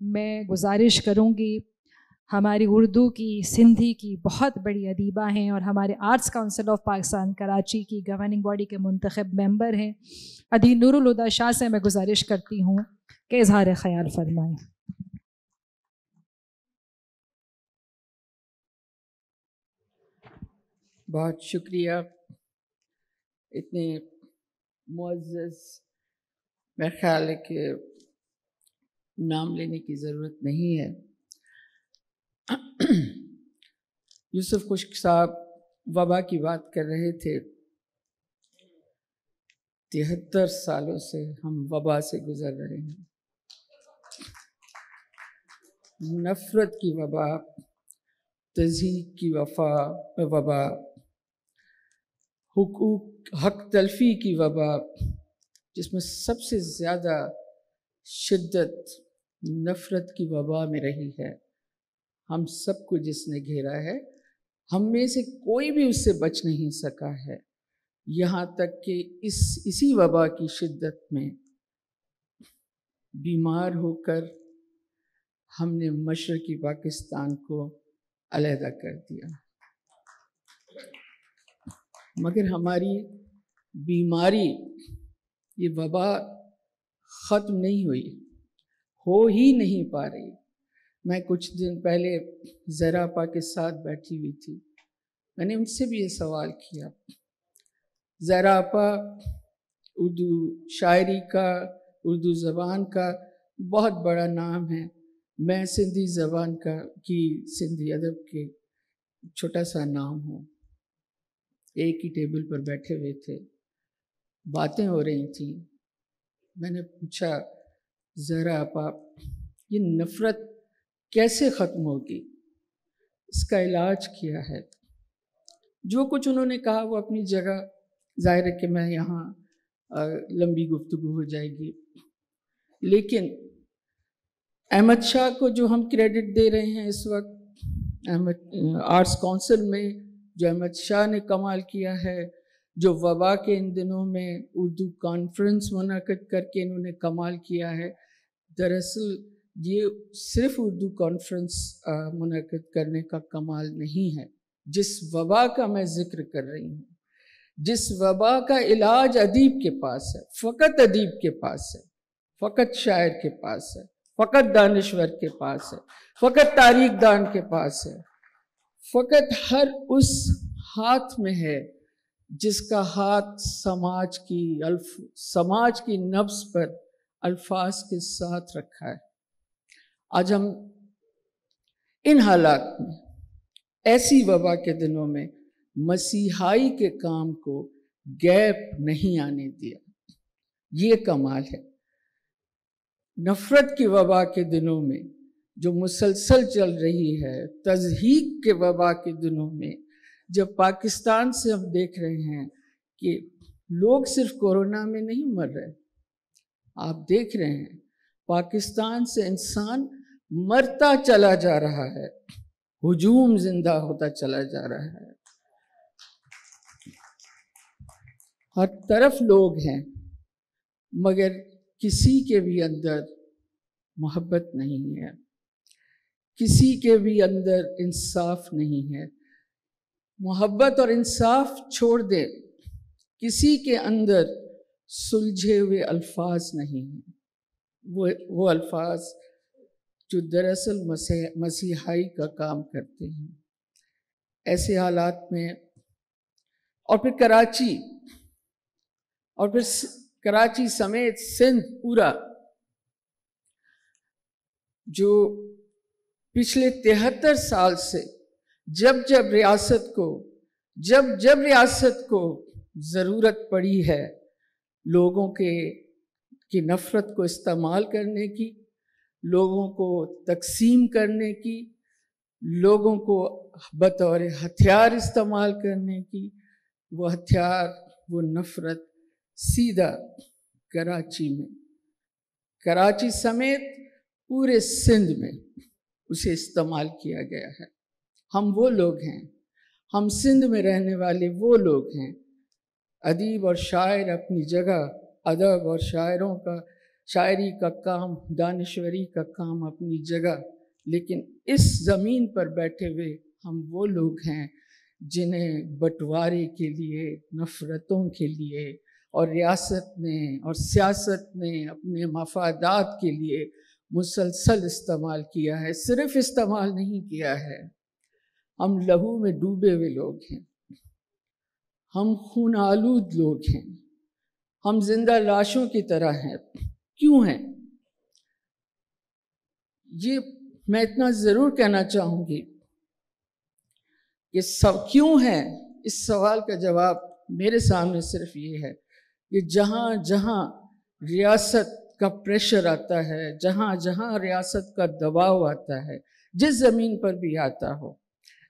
میں گزارش کروں گی، ہماری اردو کی، سندھی کی بہت بڑی ادیبہ ہیں اور ہمارے arts council of Pakistan Karachi کی گورننگ باڈی کے منتخب ممبر ہیں، عدی نور الہدیٰ شاہ سے میں گزارش کرتی ہوں کہ اظہار خیال فرمائیں۔ بہت شکریہ، اتنے معزز، میرا خیال ہے کہ نام لینے کی ضرورت نہیں ہے۔ یوسف خشک صاحب وبا کی بات کر رہے تھے۔ 73 سالوں سے ہم وبا سے گزر رہے ہیں، نفرت کی وبا، تضحیک کی وبا، حق تلفی کی وبا، جس میں سب سے زیادہ شدت نفرت کی وبا میں رہی ہے۔ ہم سب کو جس نے گھیرا ہے، ہم میں سے کوئی بھی اس سے بچ نہیں سکا ہے، یہاں تک کہ اسی وبا کی شدت میں بیمار ہو کر ہم نے مشرقی پاکستان کو علیحدہ کر دیا، مگر ہماری بیماری، یہ وبا ختم نہیں ہوئی، ہو ہی نہیں پا رہی۔ میں کچھ دن پہلے زہرا آپا کے ساتھ بیٹھی ہوئی تھی، میں نے ان سے بھی یہ سوال کیا۔ زہرا آپا اردو شاعری کا، اردو زبان کا بہت بڑا نام ہے، میں سندھی زبان کی سندھی ادب کے چھوٹا سا نام ہوں۔ ایک ہی ٹیبل پر بیٹھے ہوئے تھے، باتیں ہو رہی تھیں، میں نے پوچھا زہرا آپا یہ نفرت کیسے ختم ہوگی، اس کا علاج کیا ہے؟ جو کچھ انہوں نے کہا وہ اپنی جگہ، ظاہر ہے کہ میں یہاں لمبی گفتگو ہو جائے گی، لیکن احمد شاہ کو جو ہم کریڈٹ دے رہے ہیں اس وقت، آرٹس کونسل میں جو احمد شاہ نے کمال کیا ہے، جو وبا کے ان دنوں میں اردو کانفرنس منعقد کر کے انہوں نے کمال کیا ہے، دراصل یہ صرف اردو کانفرنس منعقد کرنے کا کمال نہیں ہے۔ جس وبا کا میں ذکر کر رہی ہوں، جس وبا کا علاج ادیب کے پاس ہے، فقط ادیب کے پاس ہے، فقط شاعر کے پاس ہے، فقط دانشور کے پاس ہے، فقط تاریخ دان کے پاس ہے، فقط ہر اس ہاتھ میں ہے جس کا ہاتھ سماج کی نبض پر الفاظ کے ساتھ رکھا ہے۔ آج ہم ان حالات میں، ایسی وبا کے دنوں میں، مسیحائی کے کام کو گیپ نہیں آنے دیا، یہ کمال ہے۔ نفرت کی وبا کے دنوں میں جو مسلسل چل رہی ہے، تضحیک کے وبا کے دنوں میں جب پاکستان سے ہم دیکھ رہے ہیں کہ لوگ صرف کورونا میں نہیں مر رہے، آپ دیکھ رہے ہیں پاکستان سے انسان مرتا چلا جا رہا ہے، ہجوم زندہ ہوتا چلا جا رہا ہے، ہر طرف لوگ ہیں مگر کسی کے بھی اندر محبت نہیں ہے، کسی کے بھی اندر انصاف نہیں ہے۔ محبت اور انصاف چھوڑ دے، کسی کے اندر سلجھے ہوئے الفاظ نہیں ہیں، وہ الفاظ جو دراصل مسیحائی کا کام کرتے ہیں۔ ایسے حالات میں اور پھر کراچی سمیت سندھ پورا، جو پچھلے 73 سال سے جب ریاست کو ضرورت پڑی ہے لوگوں کی نفرت کو استعمال کرنے کی، لوگوں کو تقسیم کرنے کی، لوگوں کو بطور ہتھیار استعمال کرنے کی، وہ ہتھیار، وہ نفرت سیدھا کراچی سمیت پورے سندھ میں اسے استعمال کیا گیا ہے۔ ہم وہ لوگ ہیں، ہم سندھ میں رہنے والے وہ لوگ ہیں، ادیب اور شاعر اپنی جگہ، ادب اور شاعری کا کام، دانشوری کا کام اپنی جگہ، لیکن اس زمین پر بیٹھے ہوئے ہم وہ لوگ ہیں جنہیں بٹوارے کے لیے، نفرتوں کے لیے اور ریاست نے اور سیاست نے اپنے مفادات کے لیے مسلسل استعمال کیا ہے۔ صرف استعمال نہیں کیا ہے، ہم لہو میں ڈوبے ہوئے لوگ ہیں، ہم خون آلود لوگ ہیں، ہم زندہ لاشوں کی طرح ہیں۔ کیوں ہیں؟ یہ میں اتنا ضرور کہنا چاہوں گی کہ کیوں ہیں، اس سوال کا جواب میرے سامنے صرف یہ ہے کہ جہاں جہاں ریاست کا پریشر آتا ہے، جہاں جہاں ریاست کا دباؤ آتا ہے، جس زمین پر بھی آتا ہو،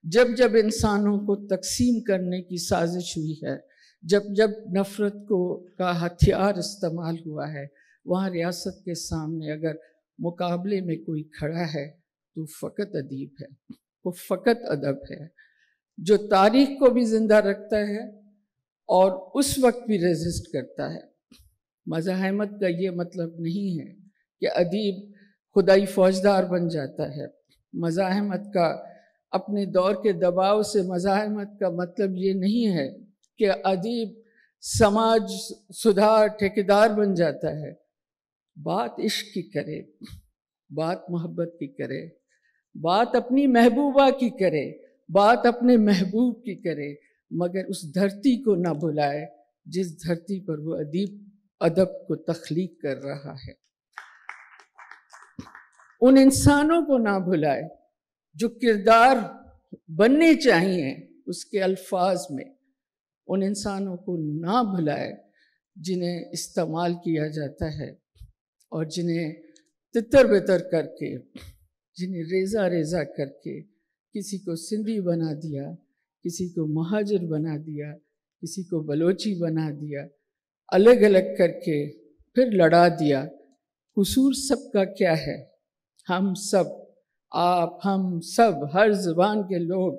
جب جب انسانوں کو تقسیم کرنے کی سازش ہوئی ہے، جب جب نفرت کا ہتھیار استعمال ہوا ہے، وہاں ریاست کے سامنے اگر مقابلے میں کوئی کھڑا ہے تو فقط ادیب ہے، وہ فقط ادب ہے جو تاریخ کو بھی زندہ رکھتا ہے اور اس وقت بھی ریزسٹ کرتا ہے۔ مزاحمت کا یہ مطلب نہیں ہے کہ ادیب خدائی فوجدار بن جاتا ہے۔ مزاحمت کا اپنے دور کے دباؤ سے مزاحمت کا مطلب یہ نہیں ہے کہ ادیب سماج سدھار ٹھیکیدار بن جاتا ہے۔ بات عشق کی کرے، بات محبت کی کرے، بات اپنی محبوبہ کی کرے، بات اپنے محبوب کی کرے، مگر اس دھرتی کو نہ بھلائے جس دھرتی پر وہ ادب کو تخلیق کر رہا ہے۔ ان انسانوں کو نہ بھلائے جو کردار بننے چاہیے اس کے الفاظ میں، ان انسانوں کو نہ بھلائے جنہیں استعمال کیا جاتا ہے اور جنہیں تتر بتر کر کے، جنہیں ریزہ ریزہ کر کے کسی کو سندھی بنا دیا، کسی کو مہاجر بنا دیا، کسی کو بلوچی بنا دیا، الگ الگ کر کے پھر لڑا دیا۔ قصور سب کا کیا ہے؟ ہم سب، آپ، ہم سب، ہر زبان کے لوگ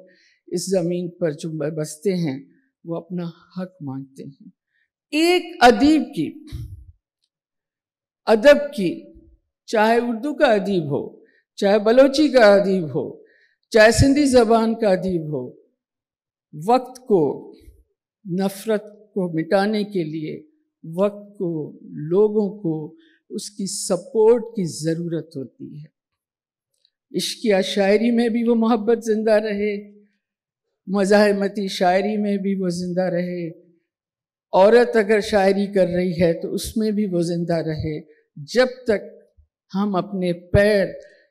اس زمین پر جو بستے ہیں وہ اپنا حق مانگتے ہیں۔ ایک ادیب کی، ادب کی، چاہے اردو کا ادیب ہو، چاہے بلوچی کا ادیب ہو، چاہے سندھی زبان کا ادیب ہو، وقت کو، نفرت کو مٹانے کے لیے وقت کو، لوگوں کو اس کی سپورٹ کی ضرورت ہوتی ہے۔ عشقیہ شاعری میں بھی وہ محبت زندہ رہے، مزاحمتی شاعری میں بھی وہ زندہ رہے، عورت اگر شاعری کر رہی ہے تو اس میں بھی وہ زندہ رہے، جب تک ہم اپنے پیر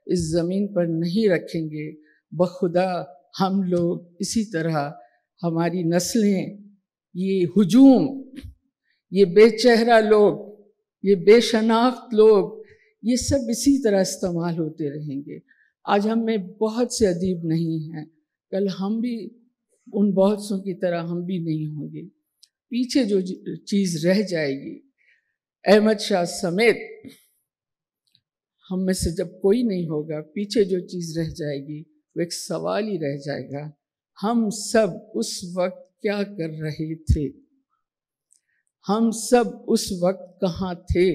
اس زمین پر نہیں رکھیں گے بخدا ہم لوگ اسی طرح، ہماری نسلیں، یہ ہجوم، یہ بے چہرہ لوگ، یہ بے شناخت لوگ، یہ سب اسی طرح استعمال ہوتے رہیں گے۔ آج ہم میں بہت سے ادیب نہیں ہیں، کل ہم بھی ان بہت سوں کی طرح ہم بھی نہیں ہوں گے۔ پیچھے جو چیز رہ جائے گی، احمد شاہ سمیت ہم میں سے جب کوئی نہیں ہوگا، پیچھے جو چیز رہ جائے گی وہ ایک سوال ہی رہ جائے گا، ہم سب اس وقت کیا کر رہے تھے؟ ہم سب اس وقت کہاں تھے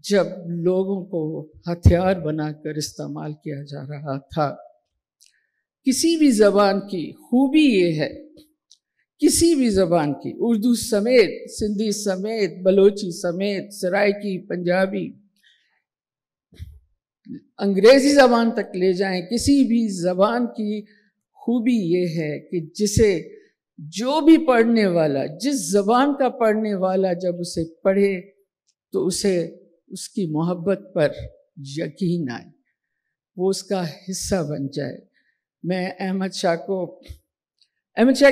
جب لوگوں کو ہتھیار بنا کر استعمال کیا جا رہا تھا؟ کسی بھی زبان کی خوبی یہ ہے، کسی بھی زبان کی، اردو سمیت، سندھی سمیت، بلوچی سمیت، سرائکی، پنجابی، انگریزی زبان تک لے جائیں، کسی بھی زبان کی خوبی یہ ہے کہ جسے جو بھی پڑھنے والا، جس زبان کا پڑھنے والا جب اسے پڑھے تو اسے اس کی محبت پر یقین آئے، وہ اس کا حصہ بن جائے۔ میں احمد شاہ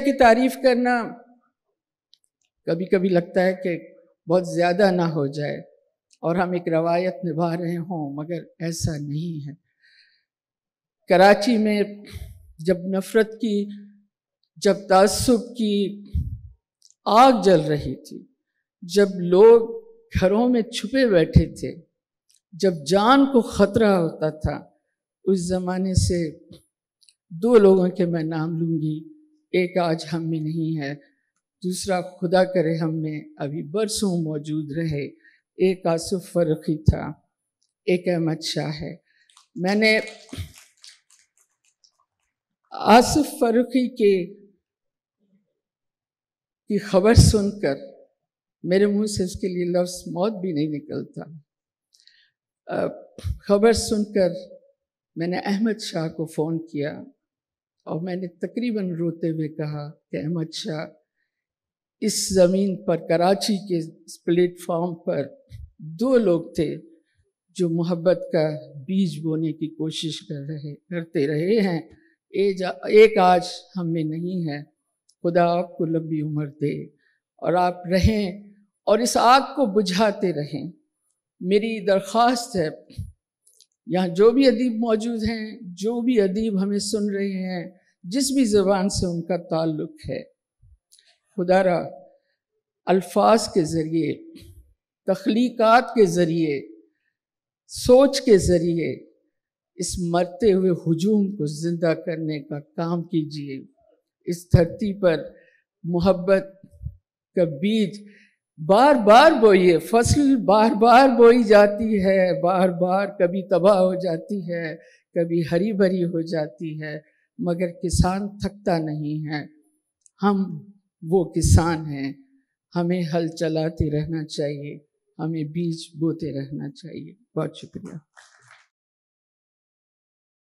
کی تعریف کرنا کبھی کبھی لگتا ہے کہ بہت زیادہ نہ ہو جائے اور ہم ایک روایت نبھا رہے ہوں، مگر ایسا نہیں ہے۔ کراچی میں جب نفرت کی، جب تعصب کی آگ جل رہی تھی، جب لوگ گھروں میں چھپے بیٹھے تھے، جب جان کو خطرہ ہوتا تھا، اس زمانے سے دو لوگوں کے میں نام لوں گی، ایک آج ہم میں نہیں ہے، دوسرا خدا کرے ہم میں ابھی برسوں موجود رہے۔ ایک آصف فرقی تھا، ایک احمد شاہ ہے۔ میں نے آصف فرقی کی خبر سن کر میرے منہ سے اس کے لیے لفظ موت بھی نہیں نکلتا۔ خبر سن کر میں نے احمد شاہ کو فون کیا اور میں نے تقریباً روتے ہوئے کہا کہ احمد شاہ، اس زمین پر کراچی کے پلیٹ فارم پر 2 لوگ تھے جو محبت کا بیج بونے کی کوشش کرتے رہے ہیں، ایک آج ہم میں نہیں ہے۔ خدا آپ کو لمبی عمر دے اور آپ رہیں اور اس آگ کو بجھاتے رہیں۔ میری درخواست ہے، یہاں جو بھی ادیب موجود ہیں، جو بھی ادیب ہمیں سن رہے ہیں، جس بھی زبان سے ان کا تعلق ہے، خدا را الفاظ کے ذریعے، تخلیقات کے ذریعے، سوچ کے ذریعے اس مرتے ہوئے ہجوم کو زندہ کرنے کا کام کیجیے۔ اس دھرتی پر محبت کا بیج بار بار بوئیے، فصل بار بار بوئی جاتی ہے، بار بار کبھی تباہ ہو جاتی ہے، کبھی ہری بھری ہو جاتی ہے، مگر کسان تھکتا نہیں ہے۔ ہم وہ کسان ہیں، ہمیں ہل چلاتے رہنا چاہیے، ہمیں بیج بوتے رہنا چاہیے۔ بہت شکریہ۔